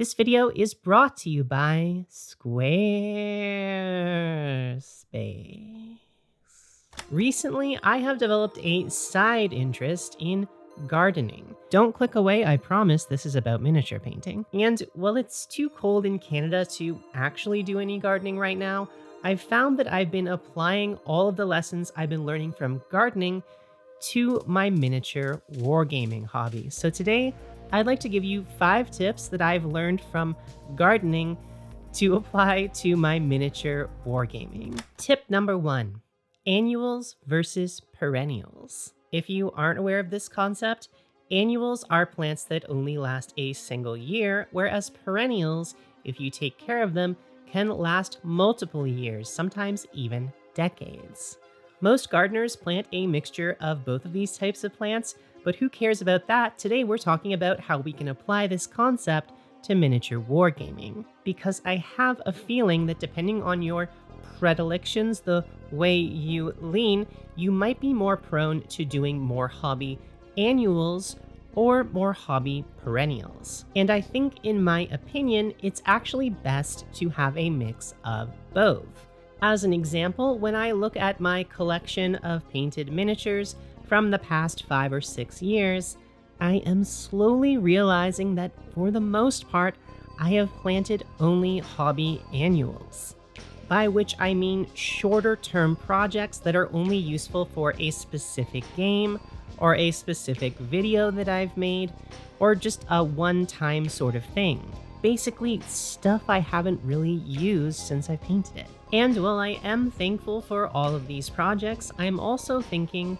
This video is brought to you by Squarespace. Recently, I have developed a side interest in gardening. Don't click away, I promise this is about miniature painting. And while it's too cold in Canada to actually do any gardening right now, I've found that I've been applying all of the lessons I've been learning from gardening to my miniature wargaming hobby. So today, I'd like to give you 5 tips that I've learned from gardening to apply to my miniature wargaming. Tip number 1, annuals versus perennials. If you aren't aware of this concept, annuals are plants that only last a single year, whereas perennials, if you take care of them, can last multiple years, sometimes even decades. Most gardeners plant a mixture of both of these types of plants, but who cares about that? Today we're talking about how we can apply this concept to miniature wargaming, because I have a feeling that depending on your predilections, the way you lean, you might be more prone to doing more hobby annuals or more hobby perennials. And I think, in my opinion, it's actually best to have a mix of both. As an example, when I look at my collection of painted miniatures from the past 5 or 6 years, I am slowly realizing that for the most part, I have planted only hobby annuals. By which I mean shorter term projects that are only useful for a specific game or a specific video that I've made, or just a one-time sort of thing. Basically, stuff I haven't really used since I painted it. And while I am thankful for all of these projects, I'm also thinking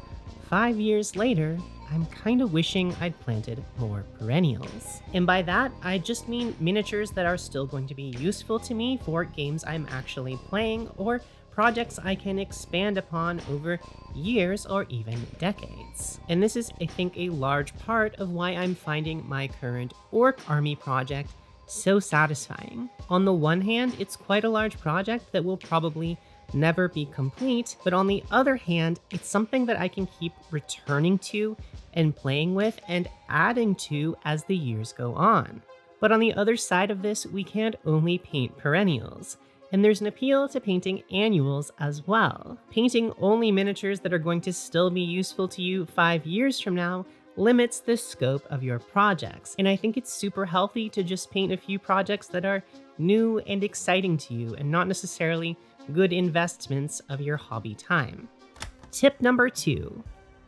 5 years later, I'm kind of wishing I'd planted more perennials. And by that, I just mean miniatures that are still going to be useful to me for games I'm actually playing, or projects I can expand upon over years or even decades. And this is, I think, a large part of why I'm finding my current Orc Army project so satisfying. On the one hand, it's quite a large project that will probably never be complete, but on the other hand, it's something that I can keep returning to and playing with and adding to as the years go on. But on the other side of this, we can't only paint perennials, and there's an appeal to painting annuals as well. Painting only miniatures that are going to still be useful to you 5 years from now limits the scope of your projects, and I think it's super healthy to just paint a few projects that are new and exciting to you and not necessarily good investments of your hobby time. Tip number 2,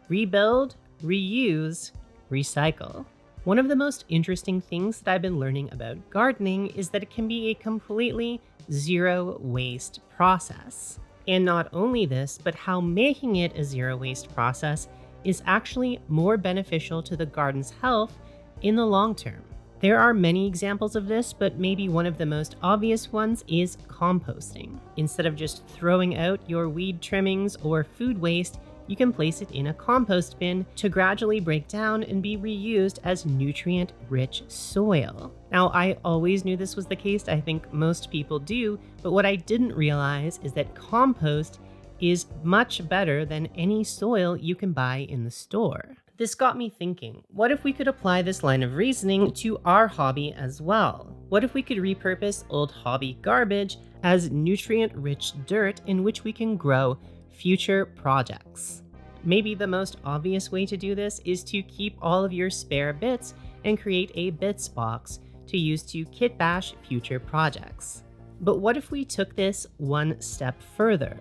rebuild, reuse, recycle. One of the most interesting things that I've been learning about gardening is that it can be a completely zero waste process. And not only this, but how making it a zero waste process is actually more beneficial to the garden's health in the long term. There are many examples of this, but maybe one of the most obvious ones is composting. Instead of just throwing out your weed trimmings or food waste, you can place it in a compost bin to gradually break down and be reused as nutrient-rich soil. Now, I always knew this was the case, I think most people do, but what I didn't realize is that compost is much better than any soil you can buy in the store. This got me thinking, what if we could apply this line of reasoning to our hobby as well? What if we could repurpose old hobby garbage as nutrient-rich dirt in which we can grow future projects? Maybe the most obvious way to do this is to keep all of your spare bits and create a bits box to use to kit bash future projects. But what if we took this one step further?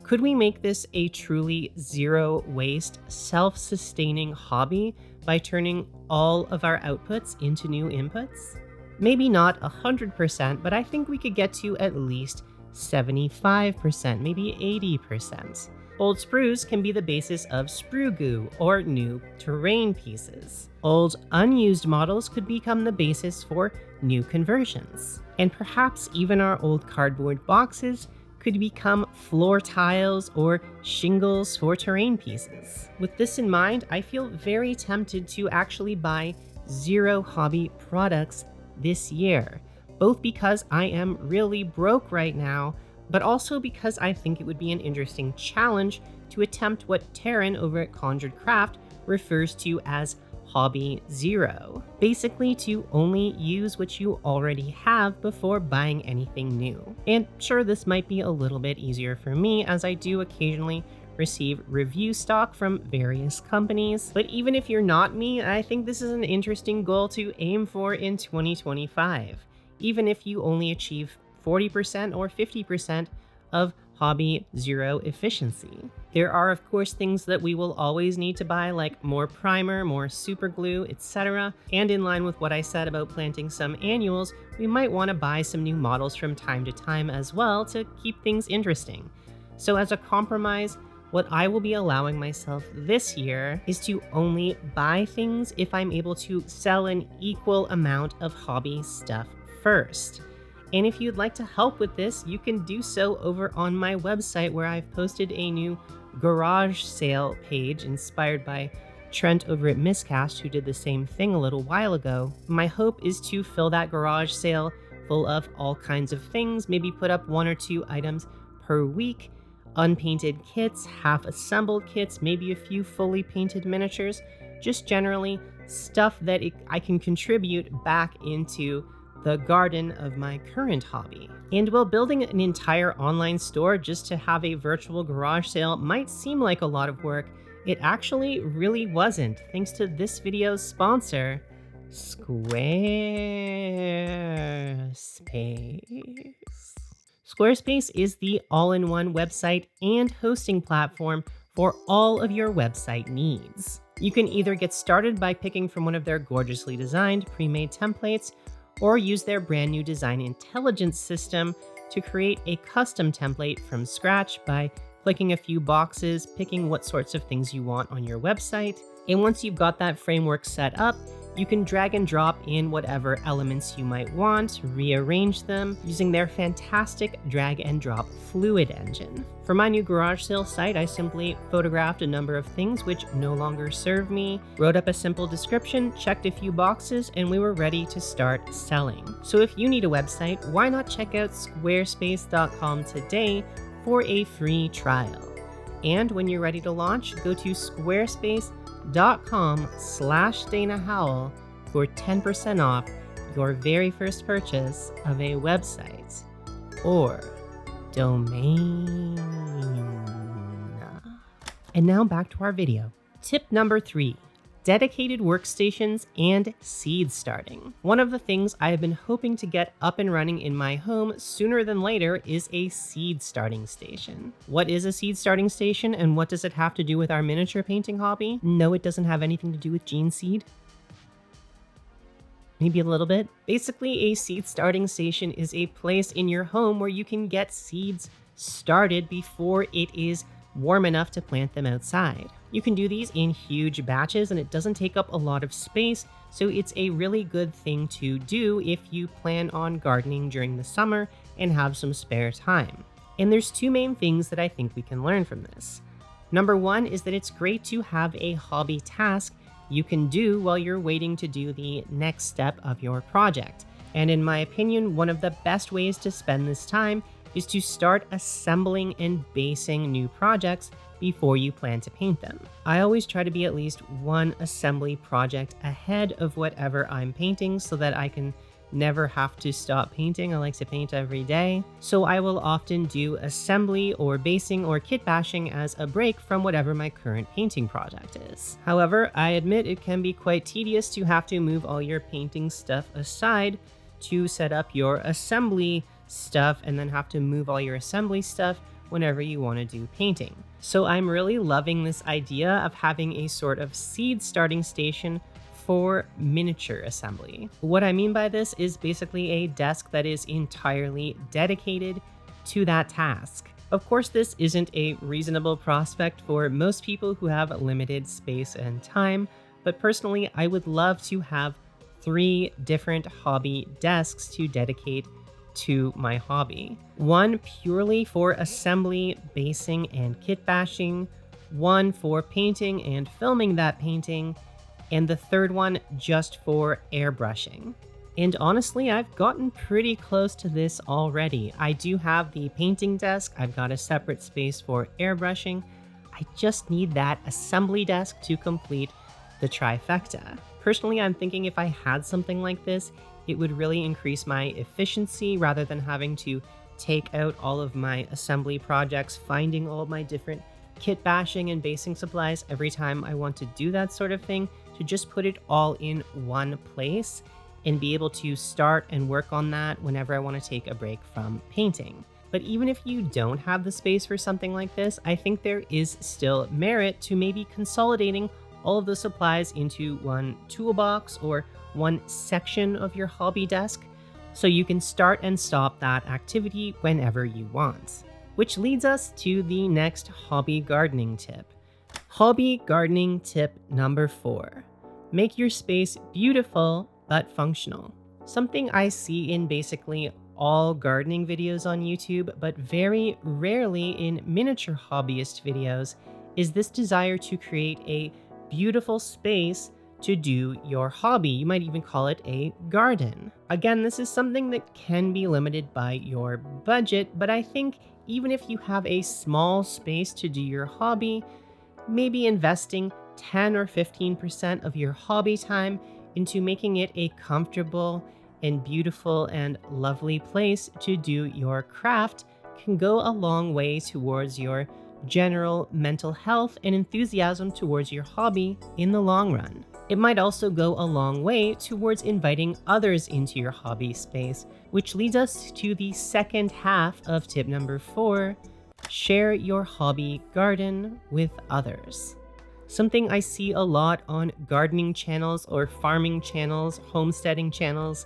Could we make this a truly zero waste, self-sustaining hobby by turning all of our outputs into new inputs? Maybe not 100%, but I think we could get to at least 75%, maybe 80%. Old sprues can be the basis of sprue goo or new terrain pieces. Old unused models could become the basis for new conversions. And perhaps even our old cardboard boxes could become floor tiles or shingles for terrain pieces. With this in mind, I feel very tempted to actually buy 0 hobby products this year, both because I am really broke right now, but also because I think it would be an interesting challenge to attempt what Taryn over at Conjured Craft refers to as Hobby 0, basically to only use what you already have before buying anything new. And sure, this might be a little bit easier for me as I do occasionally receive review stock from various companies, but even if you're not me, I think this is an interesting goal to aim for in 2025, even if you only achieve 40% or 50% of Hobby 0 efficiency. There are of course things that we will always need to buy, like more primer, more super glue, etc. And in line with what I said about planting some annuals, we might want to buy some new models from time to time as well to keep things interesting. So as a compromise, what I will be allowing myself this year is to only buy things if I'm able to sell an equal amount of hobby stuff first. And if you'd like to help with this, you can do so over on my website, where I've posted a new garage sale page inspired by Trent over at Miscast, who did the same thing a little while ago. My hope is to fill that garage sale full of all kinds of things, maybe put up 1 or 2 items per week, unpainted kits, half-assembled kits, maybe a few fully painted miniatures, just generally stuff that I can contribute back into the garden of my current hobby. And while building an entire online store just to have a virtual garage sale might seem like a lot of work, it actually really wasn't, thanks to this video's sponsor, Squarespace. Squarespace is the all-in-one website and hosting platform for all of your website needs. You can either get started by picking from one of their gorgeously designed pre-made templates, or use their brand new design intelligence system to create a custom template from scratch by clicking a few boxes, picking what sorts of things you want on your website. And once you've got that framework set up, you can drag and drop in whatever elements you might want, rearrange them using their fantastic drag and drop fluid engine. For my new garage sale site, I simply photographed a number of things which no longer serve me, wrote up a simple description, checked a few boxes, and we were ready to start selling. So if you need a website, why not check out squarespace.com today for a free trial? And when you're ready to launch, go to squarespace.com/Dana Howl for 10% off your very first purchase of a website or domain. And now back to our video. Tip number 3. Dedicated workstations and seed starting. One of the things I have been hoping to get up and running in my home sooner than later is a seed starting station. What is a seed starting station, and what does it have to do with our miniature painting hobby? No, it doesn't have anything to do with gene seed. Maybe a little bit. Basically, a seed starting station is a place in your home where you can get seeds started before it is warm enough to plant them outside. You can do these in huge batches and it doesn't take up a lot of space, so it's a really good thing to do if you plan on gardening during the summer and have some spare time. And there's 2 main things that I think we can learn from this. Number 1 is that it's great to have a hobby task you can do while you're waiting to do the next step of your project. And in my opinion, one of the best ways to spend this time is to start assembling and basing new projects before you plan to paint them. I always try to be at least one assembly project ahead of whatever I'm painting so that I can never have to stop painting. I like to paint every day. So I will often do assembly or basing or kit bashing as a break from whatever my current painting project is. However, I admit it can be quite tedious to have to move all your painting stuff aside to set up your assembly stuff and then have to move all your assembly stuff whenever you want to do painting. So I'm really loving this idea of having a sort of seed starting station for miniature assembly. What I mean by this is basically a desk that is entirely dedicated to that task. Of course, this isn't a reasonable prospect for most people who have limited space and time, but personally, I would love to have 3 different hobby desks to dedicate to my hobby. One purely for assembly, basing, and kit bashing, one for painting and filming that painting, and the third one just for airbrushing. And honestly, I've gotten pretty close to this already. I do have the painting desk, I've got a separate space for airbrushing. I just need that assembly desk to complete the trifecta. Personally, I'm thinking if I had something like this, it would really increase my efficiency rather than having to take out all of my assembly projects, finding all of my different kit bashing and basing supplies every time I want to do that sort of thing, to just put it all in one place and be able to start and work on that whenever I want to take a break from painting. But even if you don't have the space for something like this, I think there is still merit to maybe consolidating all of the supplies into one toolbox or one section of your hobby desk, so you can start and stop that activity whenever you want. Which leads us to the next hobby gardening tip. Hobby gardening tip number 4. Make your space beautiful but functional. Something I see in basically all gardening videos on YouTube, but very rarely in miniature hobbyist videos, is this desire to create a beautiful space to do your hobby. You might even call it a garden. Again, this is something that can be limited by your budget, but I think even if you have a small space to do your hobby, maybe investing 10 or 15% of your hobby time into making it a comfortable and beautiful and lovely place to do your craft can go a long way towards your general mental health and enthusiasm towards your hobby in the long run. It might also go a long way towards inviting others into your hobby space, which leads us to the second half of tip number 4, share your hobby garden with others. Something I see a lot on gardening channels or farming channels, homesteading channels,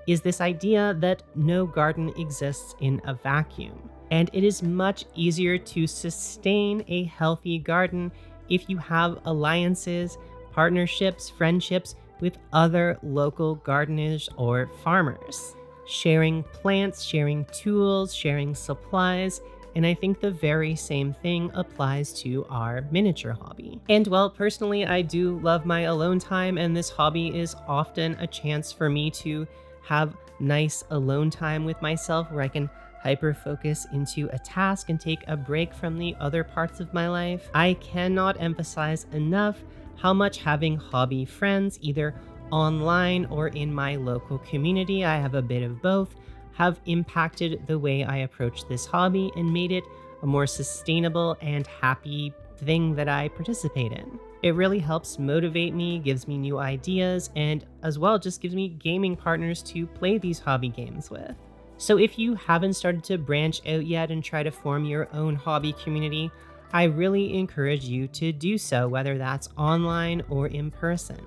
is this idea that no garden exists in a vacuum. And it is much easier to sustain a healthy garden if you have alliances, partnerships, friendships with other local gardeners or farmers. Sharing plants, sharing tools, sharing supplies, and I think the very same thing applies to our miniature hobby. And well, personally, I do love my alone time, and this hobby is often a chance for me to have nice alone time with myself where I can hyper-focus into a task and take a break from the other parts of my life. I cannot emphasize enough how much having hobby friends, either online or in my local community, I have a bit of both, have impacted the way I approach this hobby and made it a more sustainable and happy thing that I participate in. It really helps motivate me, gives me new ideas, and as well just gives me gaming partners to play these hobby games with. So if you haven't started to branch out yet and try to form your own hobby community, I really encourage you to do so, whether that's online or in person.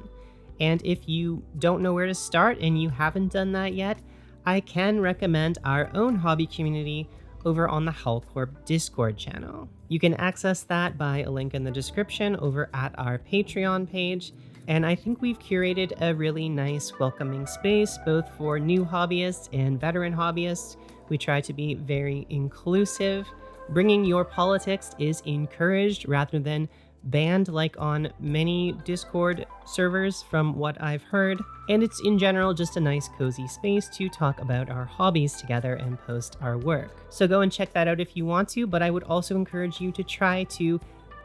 And if you don't know where to start and you haven't done that yet, I can recommend our own hobby community over on the Howl Discord channel. You can access that by a link in the description over at our Patreon page. And I think we've curated a really nice welcoming space, both for new hobbyists and veteran hobbyists. We try to be very inclusive. Bringing your politics is encouraged rather than banned, like on many Discord servers from what I've heard. And it's in general just a nice cozy space to talk about our hobbies together and post our work. So go and check that out if you want to, but I would also encourage you to try to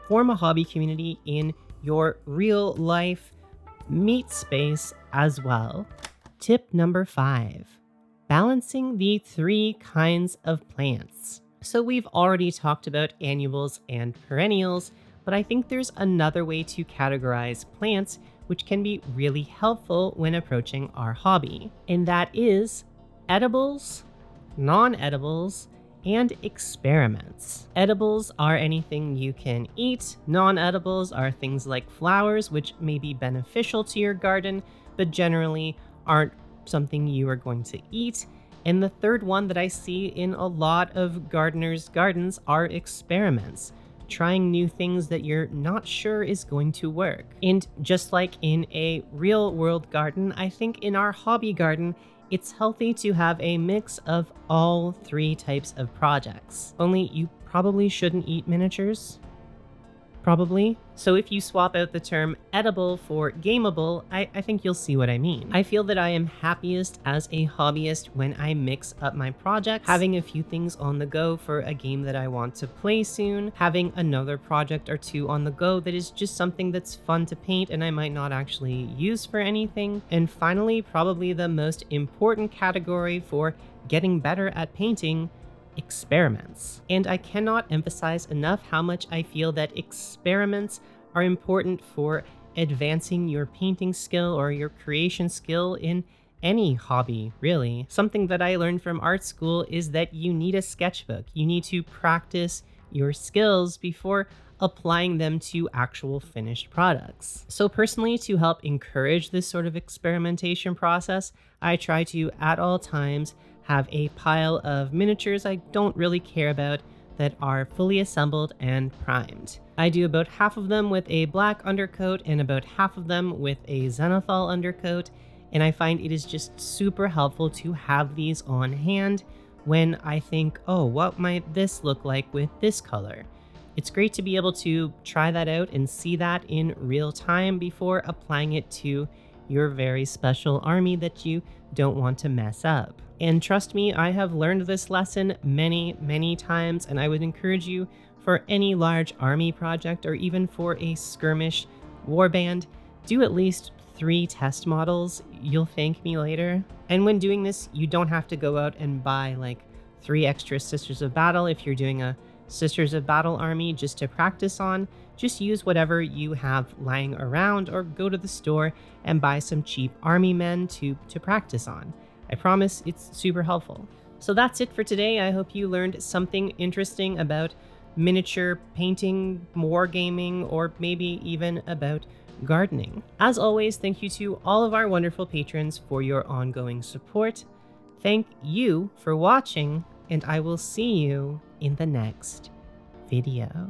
form a hobby community in your real life meet space as well. Tip number 5, balancing the 3 kinds of plants. So we've already talked about annuals and perennials, but I think there's another way to categorize plants which can be really helpful when approaching our hobby, and that is edibles, non-edibles, and experiments. Edibles are anything you can eat. Non-edibles are things like flowers, which may be beneficial to your garden, but generally aren't something you are going to eat. And the third one that I see in a lot of gardeners' gardens are experiments, trying new things that you're not sure is going to work. And just like in a real world garden, I think in our hobby garden, it's healthy to have a mix of all 3 types of projects. Only you probably shouldn't eat miniatures. probably. So if you swap out the term edible for gameable, I think you'll see what I mean. I feel that I am happiest as a hobbyist when I mix up my projects, having a few things on the go for a game that I want to play soon, having another project or two on the go that is just something that's fun to paint and I might not actually use for anything. And finally, probably the most important category for getting better at painting, experiments. And I cannot emphasize enough how much I feel that experiments are important for advancing your painting skill or your creation skill in any hobby, really. Something that I learned from art school is that you need a sketchbook. You need to practice your skills before applying them to actual finished products. So personally, to help encourage this sort of experimentation process, I try to, at all times, have a pile of miniatures I don't really care about that are fully assembled and primed. I do about half of them with a black undercoat and about half of them with a zenithal undercoat, and I find it is just super helpful to have these on hand when I think, oh, what might this look like with this color? It's great to be able to try that out and see that in real time before applying it to your very special army that you don't want to mess up. And trust me, I have learned this lesson many times, and I would encourage you for any large army project or even for a skirmish warband, do at least 3 test models. You'll thank me later. And when doing this, you don't have to go out and buy like 3 extra Sisters of Battle if you're doing a Sisters of Battle army just to practice on. Just use whatever you have lying around or go to the store and buy some cheap army men to practice on. I promise it's super helpful. So that's it for today. I hope you learned something interesting about miniature painting, wargaming, or maybe even about gardening. As always, thank you to all of our wonderful patrons for your ongoing support. Thank you for watching, and I will see you in the next video.